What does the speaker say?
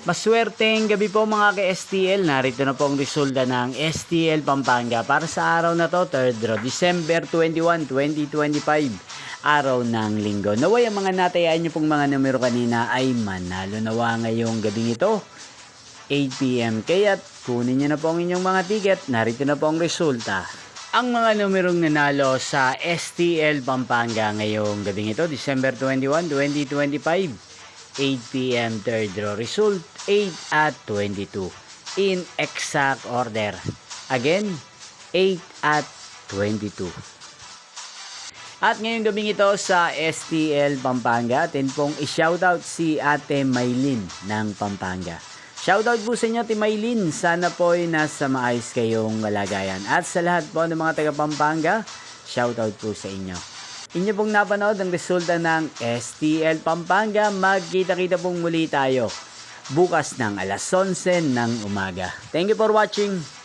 Maswerteng gabi po mga ka-STL. Narito na po ang resulta ng STL Pampanga para sa araw na to, 3rd December 21, 2025. Araw ng linggo. Naway ang mga natayaan nyo pong mga numero kanina ay manalo nawa ngayong gabing ito, 8 PM. Kaya kunin nyo na po ang inyong mga ticket. Narito na po ang resulta. Ang mga numerong nanalo sa STL Pampanga ngayong gabing ito, December 21, 2025. 8 PM third draw. Result 8 at 22 in exact order. Again, 8 at 22. At ngayong gabing ito sa STL Pampanga, atin pong i-shoutout si Ate Maylin ng Pampanga. Shoutout po sa inyo, Ate Maylin. Sana po ay nasa maayos kayong kalagayan. At sa lahat po ng mga taga Pampanga, shoutout po sa inyo. Inyo pong napanood ang resulta ng STL Pampanga. Magkita-kita pong muli tayo bukas ng alas 11 ng umaga. Thank you for watching.